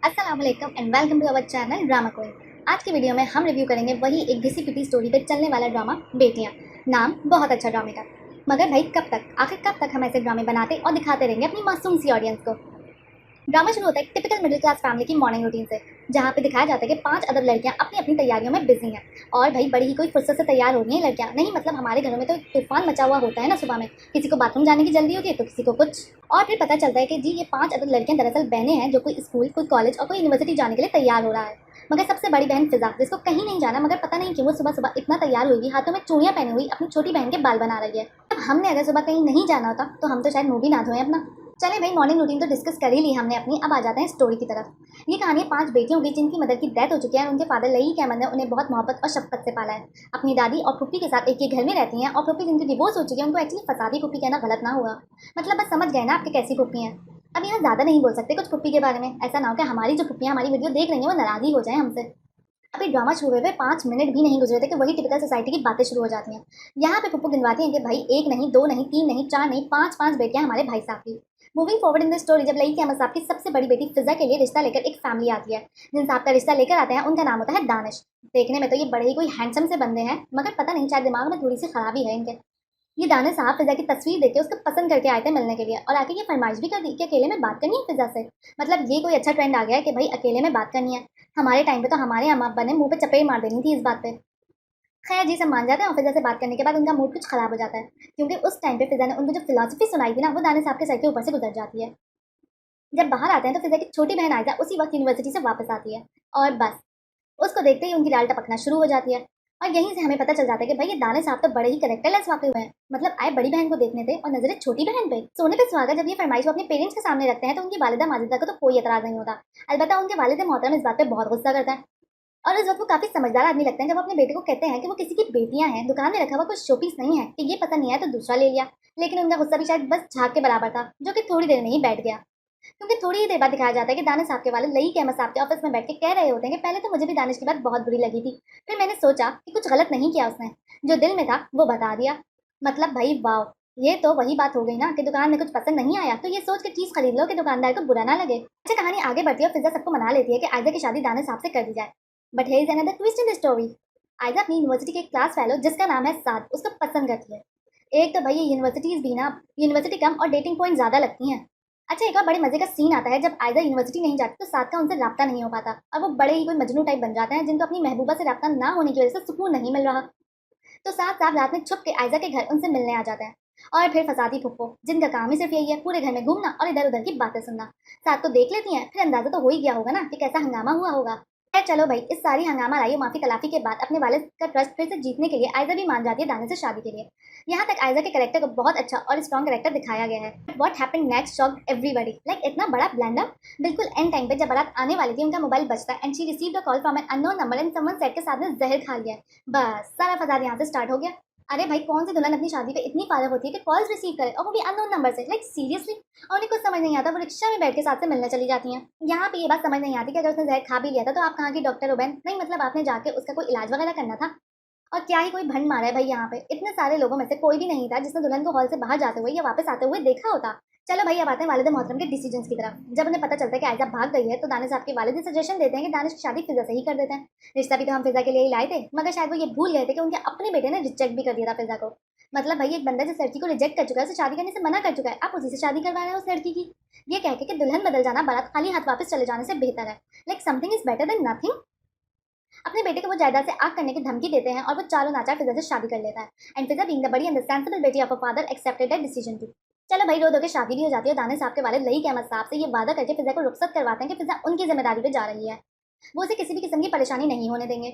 अस्सलाम वालेकुम and welcome to our channel drama coin. आज की वीडियो में हम रिव्यू करेंगे वही एक घिसी पिटी स्टोरी पे चलने वाला ड्रामा बेटियां। नाम बहुत अच्छा ड्रामे का, मगर भाई आखिर कब तक हम ऐसे ड्रामे बनाते और दिखाते रहेंगे अपनी मासूम सी ऑडियंस को। ड्रामा शुरू होता है टिपिकल मिडिल क्लास फैमिली की मॉर्निंग रूटीन से, जहाँ पे दिखाया जाता है कि 5 अदर लड़कियां अपनी अपनी तैयारियों में बिजी हैं। और भाई बड़ी ही कोई फुर्सत से तैयार हो रही हैं लड़कियां, नहीं मतलब हमारे घरों में तो एक तूफान मचा हुआ होता है ना सुबह में। किसी को बाथरूम जाने की जल्दी होती है तो किसी को कुछ। और फिर पता चलता है कि जी ये 5 अदर लड़कियां दरअसल बहनें हैं जो कोई स्कूल, कोई कॉलेज और कोई यूनिवर्सिटी जाने के लिए तैयार हो रहा है। मगर सबसे बड़ी बहन फिजा, जिसको कहीं नहीं जाना, मगर पता नहीं क्यों वो सुबह सुबह इतना तैयार हुई, हाथों में चूड़ियां पहनी हुई अपनी छोटी बहन के बाल बना रही है। अब हमने अगर सुबह कहीं नहीं जाना होता तो हम तो शायद मुंह भी ना धोएं अपना। चले भाई, मॉर्निंग रूटीन तो डिस्कस कर ही ली हमने अपनी, अब आ जाते हैं स्टोरी की तरफ। ये कहानी 5 बेटियों की जिनकी मदर की डेथ हो चुकी है और उनके फादर लई कैमर ने उन्हें बहुत मोहब्बत और शफकत से पाला है। अपनी दादी और फुप्पी के साथ एक ही घर में रहती हैं, और फुप्पी जिनकी डिवोर्स हो चुकी है उनको एक्चुअली फसादी फुप्पी कहना गलत ना हुआ। मतलब बस समझ गए ना आपके कैसी फुप्पी हैं। अब यहाँ ज़्यादा नहीं बोल सकते कुछ फुप्पी के बारे में, ऐसा ना हो कि हमारी जो फुप्पियाँ हमारी वीडियो देख रही हैं वो नाराज़ ही हो जाए हमसे। अभी ड्रामा शुरू हुए 5 मिनट भी नहीं गुजरे थे कि वही टिपिकल सोसाइटी की बातें शुरू हो जाती हैं। यहाँ पे पप्पू गिनवाती हैं कि भाई एक नहीं, दो नहीं, तीन नहीं, चार नहीं, पांच पांच बेटियां हमारे भाई साहब की। Moving forward in the story, जब लई अहमद साहब की सबसे बड़ी बेटी फिजा के लिए रिश्ता लेकर एक फैमिली आती है। जिन साहब का रिश्ता लेकर आते हैं उनका नाम होता है दानिश। देखने में तो ये बड़े ही कोई हैंडसम से बंदे हैं, मगर पता नहीं शायद दिमाग में थोड़ी सी खराबी है इनके। ये दानिश साहब फिजा की तस्वीर देख के उसको पसंद करके आए थे मिलने के लिए, और आके ये फरमाइश भी कर दी कि अकेले में बात करनी है फिजा से। मतलब ये कोई अच्छा ट्रेंड आ गया है कि भाई अकेले में बात करनी है। हमारे टाइम पे तो हमारे अम्मा अब्बा ने मुंह पे चपेट मार देनी थी इस बात पे। खैर जी, सब मान जाते हैं और फिजा से बात करने के बाद उनका मूड कुछ खराब हो जाता है, क्योंकि उस टाइम पे फिजा ने उनको जो फिलॉसफी सुनाई थी ना वो दानिश साहब के सर के ऊपर से गुजर जाती है। जब बाहर आते हैं तो फिजा की छोटी बहन आयजा उसी वक्त यूनिवर्सिटी से वापस आती है, और बस उसको देखते ही उनकी डाल टपकना शुरू हो जाती है। और यहीं से हमें पता चल जाता है कि भाई ये दाने साहब तो बड़े ही करेक्टरलेस वाकई हुए हैं। मतलब आए बड़ी बहन को देखने थे और नजरे छोटी बहन पे। सोने पे सुहागा जब ये फरमाइश वो अपने पेरेंट्स के सामने रखते हैं तो उनकी वालिदा माजिदा को तो कोई एतराज नहीं होता। अलबत्ता उनके वालिद मोहतरम इस बात पे बहुत गुस्सा करता है। और इस वक्त वो काफी समझदार आदमी लगते हैं जब वो अपने बेटे को कहते हैं कि वो किसी की बेटियां हैं, दुकान में रखा हुआ कुछ शोपीस नहीं है, कि ये पसंद नहीं आया तो दूसरा ले लिया। लेकिन उनका गुस्सा भी शायद बस झाग के बराबर था, जो कि थोड़ी देर में ही बैठ गया। क्योंकि थोड़ी ही देर बाद दिखाया जाता है कि दानिश साहब के वालिद लई अहमद साहब के ऑफिस में बैठ के कह रहे होते हैं कि पहले तो मुझे भी दानिश की बात बहुत बुरी लगी थी, फिर मैंने सोचा कि कुछ गलत नहीं किया उसने, जो दिल में था वो बता दिया। मतलब भाई वाह, ये तो वही बात हो गई ना कि दुकान में कुछ पसंद नहीं आया तो ये सोच के चीज खरीद लो कि दुकानदार को बुरा ना लगे। अच्छा, कहानी आगे बढ़ती है और फिजा सबको मना लेती है कि आयजा की शादी दानिश साहब से कर दी जाए। But here is another twist in the story. Aiza अपनी यूनिवर्सिटी के एक क्लास फेलो जिसका नाम है साद उसको पसंद करती है। एक तो भाई ये यूनिवर्सिटीज भी ना यूनिवर्सिटी कम और डेटिंग पॉइंट ज्यादा लगती हैं। अच्छा, एक और बड़े मजे का सीन आता है जब आयजा यूनिवर्सिटी नहीं जाती तो साथ का उनसे राब्ता नहीं हो पाता, और वो बड़े ही कोई मजनू टाइप बन जाते हैं जिनको अपनी महबूबा से राब्ता ना होने की वजह से सुकून नहीं मिल रहा। तो साथ साथ रात में छुप के आयजा के घर उनसे मिलने आ जाते हैं। और फिर फसादी फुप्पो, जिनका काम ही सिर्फ यही है पूरे घर में घूमना और इधर उधर की बातें सुनना। साथ को देख लेती हैं, फिर अंदाजा तो हो ही गया होगा ना कि कैसा हंगामा हुआ होगा। खैर चलो भाई, इस सारी हंगामा लाई माफी तलाफी के बाद अपने वालिद का ट्रस्ट फिर से जीतने के लिए आयजा भी मान जाती है दानिश से शादी के लिए। यहाँ तक आयजा के कैरेक्टर को बहुत अच्छा और स्ट्रॉन्ग कैरेक्टर दिखाया गया है। What happened next shocked everybody, like इतना बड़ा ब्लैंडर। बिल्कुल एंड टाइम पे जब बारात आने वाली थी उनका मोबाइल बजता है and she received a call from an unknown number and someone said के साथ में जहर खा लिया है। बस सारा फसाद यहाँ से स्टार्ट हो गया। अरे भाई, कौन सी दुल्हन अपनी शादी पे इतनी फारग होती है कि कॉल्स रिसीव करे, और वो भी अननोन नंबर से, लाइक सीरियसली। और उन्हें कुछ समझ नहीं आता, वो रिक्शा में बैठ के साथ से मिलने चली जाती हैं। यहाँ पे ये बात समझ नहीं आती कि अगर उसने जहर खा भी लिया था तो आप कहाँ की डॉक्टर हो बहन, नहीं मतलब आपने जाके उसका कोई इलाज वगैरह करना था। और क्या ही कोई भंड मारा है भाई, यहाँ पे इतने सारे लोगों में से कोई भी नहीं था जिसने दुल्हन को हॉल से बाहर जाते हुए या वापस आते हुए देखा होता। चलो भाई, अब आते हैं वालिद मोहतरम के डिसीजंस की तरफ। जब उन्हें पता चलता है कि आयजा भाग गई है तो दानिश साहब के वालिद सजेशन देते हैं कि दानिश की शादी फिजा से ही कर देते हैं। रिश्ता भी तो हम फिजा के लिए ही लाए थे, मगर शायद वो ये भूल गए थे कि उनके अपने बेटे ने रिजेक्ट भी कर दिया था फिजा को। मतलब भाई एक बंदा जिस लड़की को रिजेक्ट कर चुका है उसे शादी करने से मना कर चुका है, आप उसी से शादी करवा रहे हो उस लड़की की। ये कह के कि दुल्हन बदल जाना बारात खाली हाथ वापस चले जाने से बेहतर है। Like something is better than nothing. अपने बेटे को वो जायदाद से आग करने की धमकी देते हैं और वो चारों नाचार फिजा से शादी कर लेता है। एंड फिजा बीइंग द बड़ी एंड द सेंसिबल बेटी of a father accepted that decision too. चलो भाई, रो धो के शादी भी हो जाती है। दानिश साहब के वालिद लई अहमद साहब से ये वादा करके फिजा को रुखसत करवाते हैं कि फिजा उनकी जिम्मेदारी पे जा रही है, वो उसे किसी भी किस्म की परेशानी नहीं होने देंगे।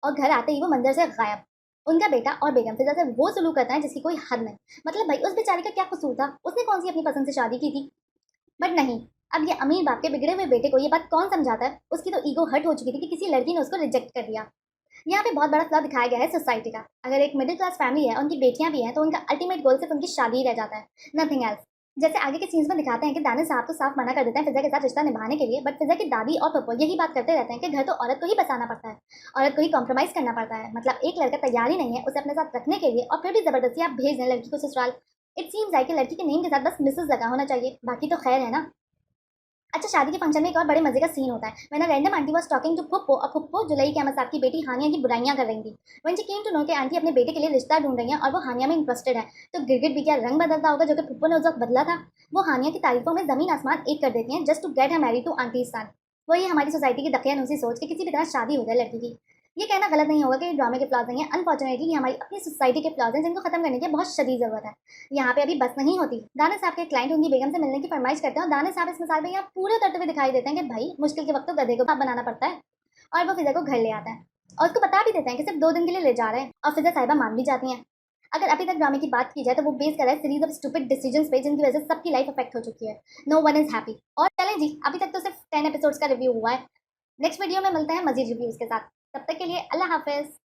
और घर आते ही वो मंदिर से गायब। उनका बेटा और बेगम फिजा से वो सलूक करता है जिसकी कोई हद नहीं। मतलब भाई उस बेचारी का क्या कसूर था, उसने कौन सी अपनी पसंद से शादी की थी। बट नहीं, अब ये अमीर बाप के बिगड़े हुए बेटे को ये बात कौन समझाता है। उसकी तो ईगो हर्ट हो चुकी थी कि किसी लड़की ने उसको रिजेक्ट कर दिया। यहाँ पे बहुत बड़ा फ्लॉ दिखाया गया है सोसाइटी का। अगर एक मिडिल क्लास फैमिली है, उनकी बेटियां भी हैं, तो उनका अल्टीमेट गोल सिर्फ उनकी शादी ही रह जाता है, नथिंग एल्स। जैसे आगे के सीन्स में दिखाते हैं कि दानिश साहब तो साफ मना कर देते हैं फिजा के साथ रिश्ता निभाने के लिए, बट फिजा की दादी और पप्पो यही बात करते रहते हैं कि घर तो औरत को ही बसाना पड़ता है, औरत को ही कॉम्प्रोमाइज करना पड़ता है। मतलब एक लड़का तैयार ही नहीं है उसे अपने साथ रखने के लिए और फिर भी जबरदस्ती आप भेज दें लड़की को ससुराल। इट सीम्स लाइक कि लड़की के नेम के साथ बस मिसेस लगा होना चाहिए, बाकी तो खैर है ना। अच्छा, शादी के फंक्शन में एक और बड़े मजे का सीन होता है। When a random aunty was talking to phuppo, और फुप्पो जुलई के अहमद साहब की बेटी हानिया की बुराइयां कर रही थी। When she came to know कि आंटी अपने बेटे के लिए रिश्ता ढूंढ रही हैं और वो हानिया में इंटरेस्टेड है, तो गिरगिट भी क्या रंग बदलता होगा जो कि फुप्पो ने उस वक्त बदला था। वो हानिया की तारीफों में जमीन आसमान एक कर देती हैं just to get her married to aunty son. वही हमारी सोसाइटी की दकियानूसी सोच कि किसी भी तरह शादी हो जाए लड़की की। ये कहना गलत नहीं होगा कि ये ड्रामे के फ्लॉज नहीं है। अनफॉर्चुनेटली ये हमारी अपनी सोसाइटी के फ्लॉज हैं जिनको खत्म करने की बहुत शदीद जरूरत है। यहाँ पे अभी बस नहीं होती। दानिश साहब के क्लाइंट उनकी बेगम से मिलने की फरमाइश करते हैं और दानिश साहब इस मिसाल में यहाँ पूरे उतरते हुए दिखाई देते हैं कि भाई मुश्किल के वक्त तो गधे को बाप बनाना पड़ता है। और वो फिजा को घर ले आता है और उसको बता भी देते हैं कि सिर्फ 2 दिन के लिए ले जा रहे हैं, और फिजा साहिबा मान भी जाती हैं। अगर अभी तक ड्रामे की बात की जाए तो वो बेस कर रहा है सीरीज ऑफ स्टूपिड डिसीजंस पे जिनकी वजह से सबकी लाइफ अफेक्ट हो चुकी है। No one is happy. और चलें जी, अभी तक तो सिर्फ 10 एपिसोड्स का रिव्यू हुआ है। नेक्स्ट वीडियो में मिलते हैं मजीद रिव्यूज के साथ। तब तक के लिए अल्लाह हाफिज।